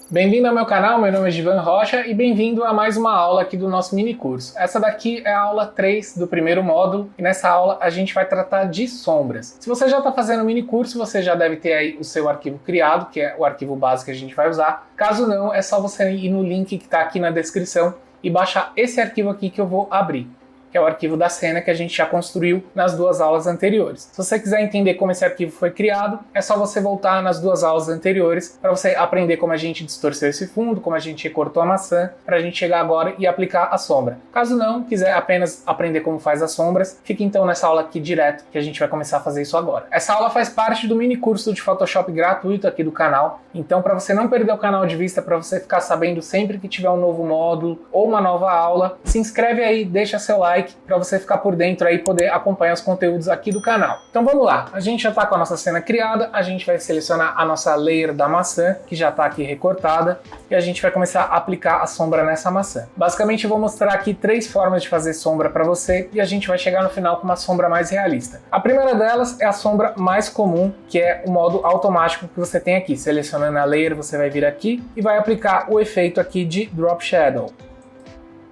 Bem-vindo ao meu canal, meu nome é Givan Rocha e bem-vindo a mais uma aula aqui do nosso mini curso. Essa daqui é a aula 3 do primeiro módulo e nessa aula a gente vai tratar de sombras. Se você já está fazendo o mini curso, você já deve ter aí o seu arquivo criado, que é o arquivo base que a gente vai usar. Caso não, é só você ir no link que está aqui na descrição e baixar esse arquivo aqui que eu vou abrir, que é o arquivo da cena que a gente já construiu nas duas aulas anteriores. Se você quiser entender como esse arquivo foi criado, é só você voltar nas duas aulas anteriores para você aprender como a gente distorceu esse fundo, como a gente recortou a maçã, para a gente chegar agora e aplicar a sombra. Caso não, quiser apenas aprender como faz as sombras, fique então nessa aula aqui direto, que a gente vai começar a fazer isso agora. Essa aula faz parte do mini curso de Photoshop gratuito aqui do canal, então para você não perder o canal de vista, para você ficar sabendo sempre que tiver um novo módulo ou uma nova aula, se inscreve aí, deixa seu like, para você ficar por dentro aí e poder acompanhar os conteúdos aqui do canal. Então vamos lá, a gente já está com a nossa cena criada, a gente vai selecionar a nossa layer da maçã, que já está aqui recortada, e a gente vai começar a aplicar a sombra nessa maçã. Basicamente eu vou mostrar aqui 3 formas de fazer sombra para você, e a gente vai chegar no final com uma sombra mais realista. A primeira delas é a sombra mais comum, que é o modo automático que você tem aqui. Selecionando a layer, você vai vir aqui e vai aplicar o efeito aqui de Drop Shadow.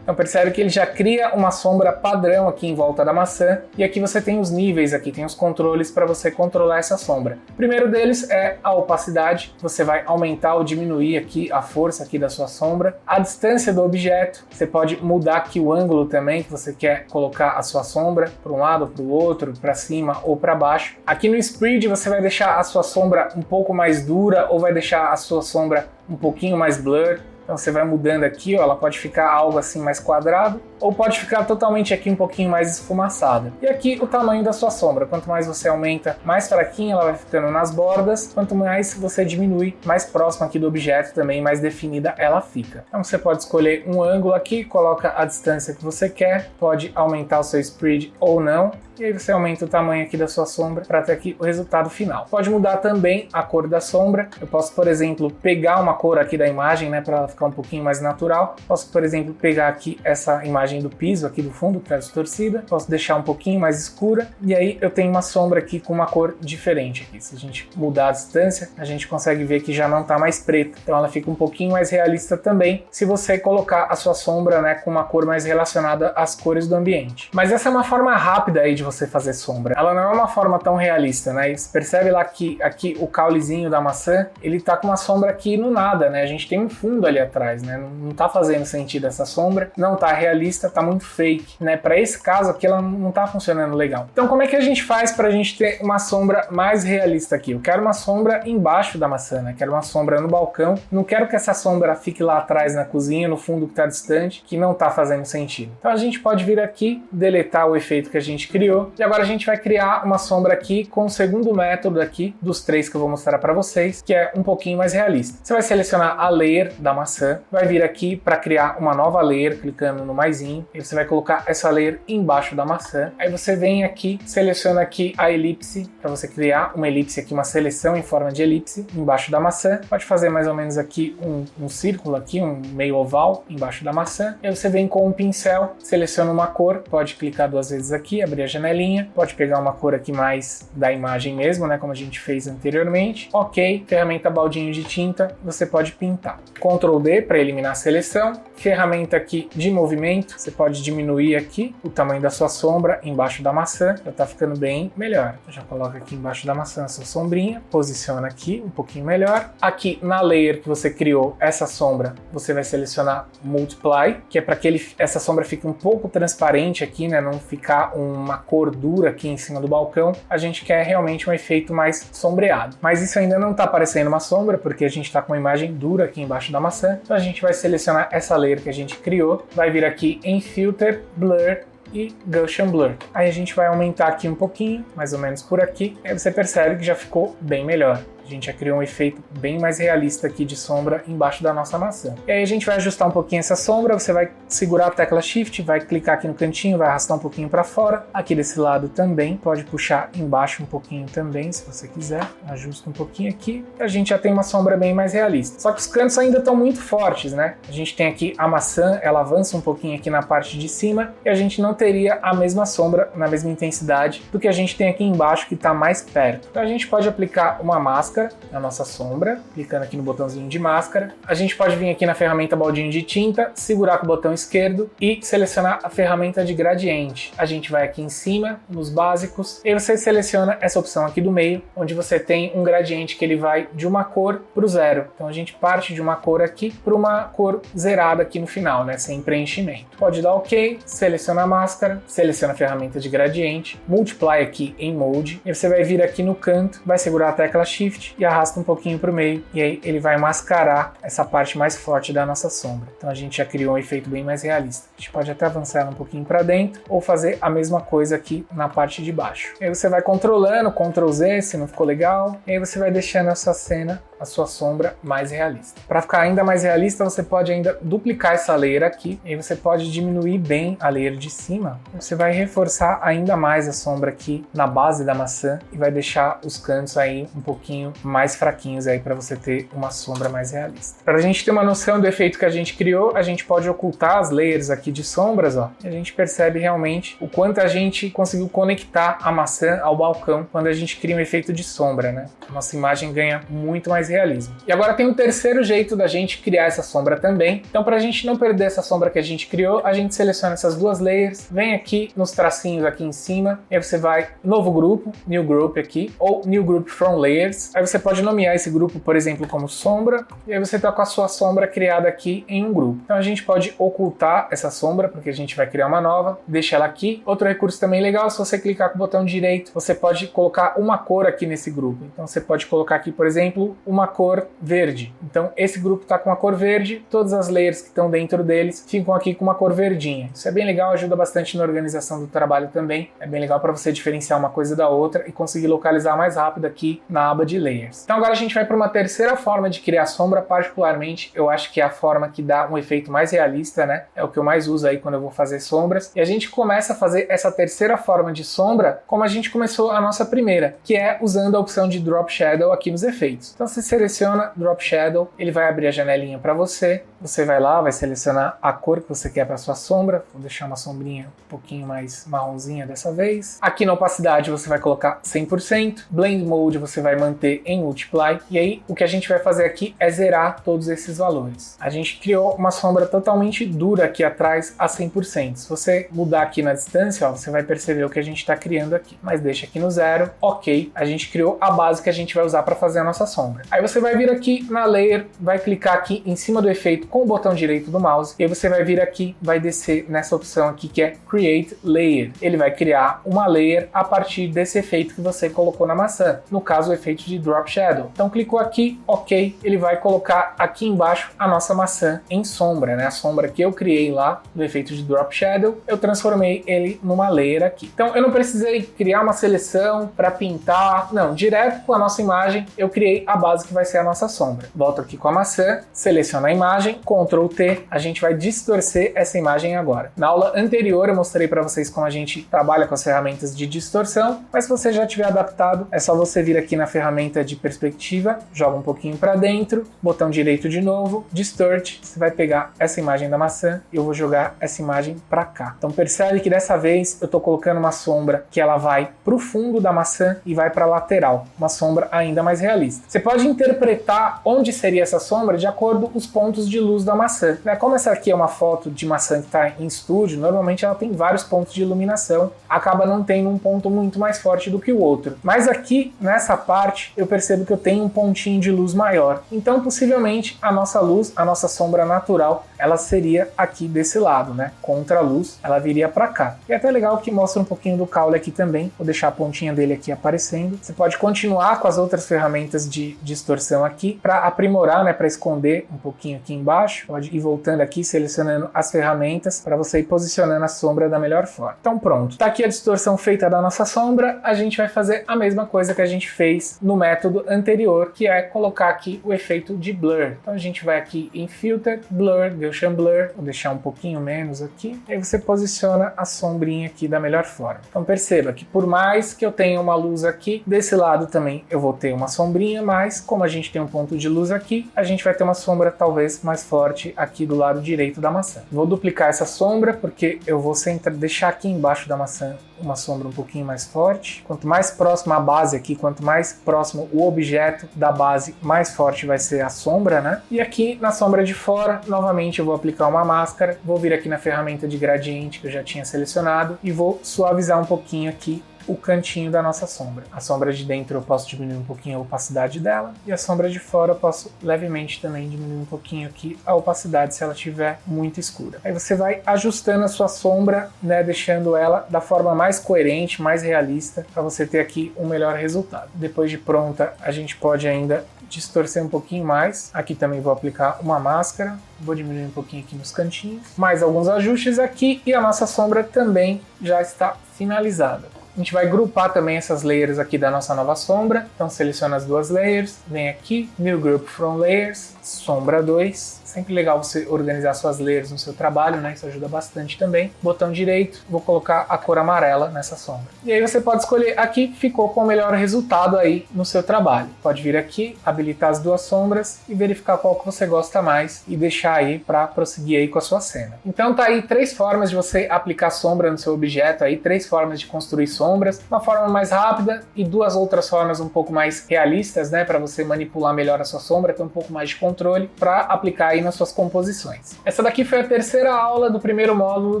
Então percebe que ele já cria uma sombra padrão aqui em volta da maçã, e aqui você tem os níveis, aqui tem os controles para você controlar essa sombra. O primeiro deles é a opacidade, você vai aumentar ou diminuir aqui a força aqui da sua sombra. A distância do objeto, você pode mudar aqui o ângulo também que você quer colocar a sua sombra, para um lado ou para o outro, para cima ou para baixo. Aqui no Spread você vai deixar a sua sombra um pouco mais dura ou vai deixar a sua sombra um pouquinho mais blur. Então você vai mudando aqui, ó, ela pode ficar algo assim mais quadrado, ou pode ficar totalmente aqui um pouquinho mais esfumaçada. E aqui o tamanho da sua sombra, quanto mais você aumenta, mais fraquinha ela vai ficando nas bordas, quanto mais você diminui, mais próximo aqui do objeto também, mais definida ela fica. Então você pode escolher um ângulo aqui, coloca a distância que você quer, pode aumentar o seu spread ou não, e aí você aumenta o tamanho aqui da sua sombra para ter aqui o resultado final. Pode mudar também a cor da sombra. Eu posso, por exemplo, pegar uma cor aqui da imagem, né, para ela ficar um pouquinho mais natural. Posso, por exemplo, pegar aqui essa imagem do piso aqui do fundo que está distorcida. Posso deixar um pouquinho mais escura e aí eu tenho uma sombra aqui com uma cor diferente aqui. Se a gente mudar a distância, a gente consegue ver que já não está mais preta. Então ela fica um pouquinho mais realista também se você colocar a sua sombra, né, com uma cor mais relacionada às cores do ambiente. Mas essa é uma forma rápida aí de você fazer sombra. Ela não é uma forma tão realista, né? E você percebe lá que aqui o caulezinho da maçã, ele tá com uma sombra aqui no nada, né? A gente tem um fundo ali atrás, né? Não tá fazendo sentido essa sombra, não tá realista, tá muito fake, né? Para esse caso aqui ela não tá funcionando legal. Então como é que a gente faz pra gente ter uma sombra mais realista aqui? Eu quero uma sombra embaixo da maçã, né? Quero uma sombra no balcão, não quero que essa sombra fique lá atrás na cozinha, no fundo que tá distante, que não tá fazendo sentido. Então a gente pode vir aqui, deletar o efeito que a gente criou, e agora a gente vai criar uma sombra aqui com o segundo método aqui, dos 3 que eu vou mostrar para vocês, que é um pouquinho mais realista. Você vai selecionar a layer da maçã, vai vir aqui para criar uma nova layer, clicando no maisinho, e você vai colocar essa layer embaixo da maçã. Aí você vem aqui, seleciona aqui a elipse, para você criar uma elipse aqui, uma seleção em forma de elipse, embaixo da maçã. Pode fazer mais ou menos aqui um círculo aqui, um meio oval, embaixo da maçã. Aí você vem com um pincel, seleciona uma cor, pode clicar 2 vezes aqui, abrir a janelinha, pode pegar uma cor aqui mais da imagem mesmo, né, como a gente fez anteriormente. Ok, ferramenta baldinho de tinta, você pode pintar. Ctrl D para eliminar a seleção. Ferramenta aqui de movimento, você pode diminuir aqui o tamanho da sua sombra embaixo da maçã, já tá ficando bem melhor. Já coloca aqui embaixo da maçã a sua sombrinha, posiciona aqui um pouquinho melhor. Aqui na layer que você criou essa sombra, você vai selecionar Multiply, que é para que essa sombra fique um pouco transparente aqui, né, não ficar uma cor dura aqui em cima do balcão. A gente quer realmente um efeito mais sombreado. Mas isso ainda não está parecendo uma sombra, porque a gente está com uma imagem dura aqui embaixo da maçã. Então a gente vai selecionar essa layer que a gente criou, vai vir aqui em Filter, Blur e Gaussian Blur. Aí a gente vai aumentar aqui um pouquinho, mais ou menos por aqui, aí você percebe que já ficou bem melhor. A gente já criou um efeito bem mais realista aqui de sombra embaixo da nossa maçã. E aí a gente vai ajustar um pouquinho essa sombra, você vai segurar a tecla Shift, vai clicar aqui no cantinho, vai arrastar um pouquinho para fora. Aqui desse lado também, pode puxar embaixo um pouquinho também, se você quiser. Ajusta um pouquinho aqui. A gente já tem uma sombra bem mais realista. Só que os cantos ainda estão muito fortes, né? A gente tem aqui a maçã, ela avança um pouquinho aqui na parte de cima e a gente não teria a mesma sombra na mesma intensidade do que a gente tem aqui embaixo, que está mais perto. Então a gente pode aplicar uma máscara máscara, na nossa sombra, clicando aqui no botãozinho de máscara. A gente pode vir aqui na ferramenta baldinho de tinta, segurar com o botão esquerdo e selecionar a ferramenta de gradiente. A gente vai aqui em cima, nos básicos, e você seleciona essa opção aqui do meio, onde você tem um gradiente que ele vai de uma cor para o zero. Então a gente parte de uma cor aqui para uma cor zerada aqui no final, né, sem preenchimento. Pode dar OK, seleciona a máscara, seleciona a ferramenta de gradiente, multiply aqui em mode, e você vai vir aqui no canto, vai segurar a tecla Shift e arrasta um pouquinho para o meio, e aí ele vai mascarar essa parte mais forte da nossa sombra. Então a gente já criou um efeito bem mais realista. A gente pode até avançar ela um pouquinho para dentro ou fazer a mesma coisa aqui na parte de baixo. E aí você vai controlando, Ctrl Z se não ficou legal, e aí você vai deixando essa cena, a sua sombra mais realista. Para ficar ainda mais realista, você pode ainda duplicar essa layer aqui, e aí você pode diminuir bem a layer de cima. Você vai reforçar ainda mais a sombra aqui na base da maçã e vai deixar os cantos aí um pouquinho mais fraquinhos aí para você ter uma sombra mais realista. Para a gente ter uma noção do efeito que a gente criou, a gente pode ocultar as layers aqui de sombras, ó, e a gente percebe realmente o quanto a gente conseguiu conectar a maçã ao balcão quando a gente cria um efeito de sombra, né? A nossa imagem ganha muito mais realismo. E agora tem um terceiro jeito da gente criar essa sombra também. Então, para a gente não perder essa sombra que a gente criou, a gente seleciona essas duas layers, vem aqui nos tracinhos aqui em cima, e aí você vai novo grupo, new group aqui, ou new group from layers. Aí você pode nomear esse grupo, por exemplo, como sombra, e aí você está com a sua sombra criada aqui em um grupo. Então a gente pode ocultar essa sombra, porque a gente vai criar uma nova, deixa ela aqui. Outro recurso também legal, se você clicar com o botão direito, você pode colocar uma cor aqui nesse grupo. Então você pode colocar aqui, por exemplo, uma cor verde. Então esse grupo está com a cor verde, todas as layers que estão dentro deles ficam aqui com uma cor verdinha. Isso é bem legal, ajuda bastante na organização do trabalho também. É bem legal para você diferenciar uma coisa da outra e conseguir localizar mais rápido aqui na aba de layers. Então agora a gente vai para uma terceira forma de criar sombra, particularmente eu acho que é a forma que dá um efeito mais realista, né? É o que eu mais uso aí quando eu vou fazer sombras. E a gente começa a fazer essa terceira forma de sombra como a gente começou a nossa primeira, que é usando a opção de Drop Shadow aqui nos efeitos. Então você seleciona Drop Shadow, ele vai abrir a janelinha para você. Você vai lá, vai selecionar a cor que você quer para sua sombra. Vou deixar uma sombrinha um pouquinho mais marronzinha dessa vez. Aqui na opacidade você vai colocar 100%. Blend Mode você vai manter em Multiply. E aí o que a gente vai fazer aqui é zerar todos esses valores. A gente criou uma sombra totalmente dura aqui atrás a 100%. Se você mudar aqui na distância, ó, você vai perceber o que a gente está criando aqui. Mas deixa aqui no zero. Ok, a gente criou a base que a gente vai usar para fazer a nossa sombra. Aí você vai vir aqui na Layer, vai clicar aqui em cima do efeito com o botão direito do mouse, e aí você vai vir aqui, vai descer nessa opção aqui que é Create Layer. Ele vai criar uma layer a partir desse efeito que você colocou na maçã, no caso o efeito de Drop Shadow. Então clicou aqui, ok, ele vai colocar aqui embaixo a nossa maçã em sombra, né? A sombra que eu criei lá do efeito de Drop Shadow, eu transformei ele numa layer aqui. Então eu não precisei criar uma seleção para pintar, não, direto com a nossa imagem eu criei a base que vai ser a nossa sombra. Volto aqui com a maçã, seleciono a imagem, Ctrl T, a gente vai distorcer essa imagem agora. Na aula anterior eu mostrei para vocês como a gente trabalha com as ferramentas de distorção, mas se você já tiver adaptado, é só você vir aqui na ferramenta de perspectiva, joga um pouquinho para dentro, botão direito de novo, Distort, você vai pegar essa imagem da maçã e eu vou jogar essa imagem para cá. Então percebe que dessa vez eu estou colocando uma sombra que ela vai para o fundo da maçã e vai para a lateral, uma sombra ainda mais realista. Você pode interpretar onde seria essa sombra de acordo com os pontos de luz da maçã. Como essa aqui é uma foto de maçã que está em estúdio, normalmente ela tem vários pontos de iluminação, acaba não tendo um ponto muito mais forte do que o outro. Mas aqui, nessa parte, eu percebo que eu tenho um pontinho de luz maior. Então, possivelmente, a nossa luz, a nossa sombra natural, ela seria aqui desse lado, né? Contra a luz, ela viria para cá. E é até legal que mostra um pouquinho do caule aqui também. Vou deixar a pontinha dele aqui aparecendo. Você pode continuar com as outras ferramentas de distorção aqui para aprimorar, né? Para esconder um pouquinho aqui embaixo. Pode ir voltando aqui, selecionando as ferramentas para você ir posicionando a sombra da melhor forma. Então pronto. Tá aqui a distorção feita da nossa sombra. A gente vai fazer a mesma coisa que a gente fez no método anterior, que é colocar aqui o efeito de Blur. Então a gente vai aqui em Filter, Blur, Gaussian Blur. Vou deixar um pouquinho menos aqui. E aí você posiciona a sombrinha aqui da melhor forma. Então perceba que por mais que eu tenha uma luz aqui, desse lado também eu vou ter uma sombrinha, mas como a gente tem um ponto de luz aqui, a gente vai ter uma sombra talvez mais forte aqui do lado direito da maçã. Vou duplicar essa sombra porque eu vou deixar aqui embaixo da maçã uma sombra um pouquinho mais forte. Quanto mais próximo à base aqui, quanto mais próximo o objeto da base, mais forte vai ser a sombra, né? E aqui na sombra de fora, novamente eu vou aplicar uma máscara, vou vir aqui na ferramenta de gradiente que eu já tinha selecionado e vou suavizar um pouquinho aqui o cantinho da nossa sombra. A sombra de dentro eu posso diminuir um pouquinho a opacidade dela e a sombra de fora eu posso levemente também diminuir um pouquinho aqui a opacidade se ela estiver muito escura. Aí você vai ajustando a sua sombra, né, deixando ela da forma mais coerente, mais realista, para você ter aqui um melhor resultado. Depois de pronta, a gente pode ainda distorcer um pouquinho mais. Aqui também vou aplicar uma máscara, vou diminuir um pouquinho aqui nos cantinhos, mais alguns ajustes aqui e a nossa sombra também já está finalizada. A gente vai grupar também essas layers aqui da nossa nova sombra. Então seleciona as duas layers, vem aqui, New Group from Layers, sombra 2. Sempre legal você organizar suas layers no seu trabalho, né? Isso ajuda bastante também. Botão direito, vou colocar a cor amarela nessa sombra. E aí você pode escolher aqui, ficou com o melhor resultado aí no seu trabalho. Pode vir aqui, habilitar as duas sombras e verificar qual que você gosta mais e deixar aí para prosseguir aí com a sua cena. Então tá aí 3 formas de você aplicar sombra no seu objeto aí, 3 formas de construir sombras, uma forma mais rápida e 2 outras formas um pouco mais realistas, né? Para você manipular melhor a sua sombra, ter um pouco mais de controle para aplicar aí nas suas composições. Essa daqui foi a terceira aula do primeiro módulo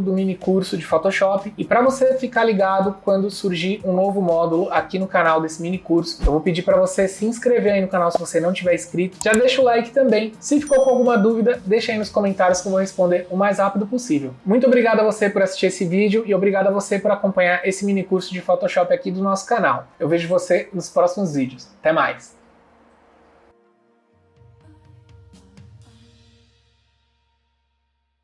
do mini curso de Photoshop e para você ficar ligado quando surgir um novo módulo aqui no canal desse mini curso, eu vou pedir para você se inscrever aí no canal se você não tiver inscrito, já deixa o like também. Se ficou com alguma dúvida, deixa aí nos comentários que eu vou responder o mais rápido possível. Muito obrigado a você por assistir esse vídeo e obrigado a você por acompanhar esse mini curso de Photoshop aqui do nosso canal. Eu vejo você nos próximos vídeos. Até mais!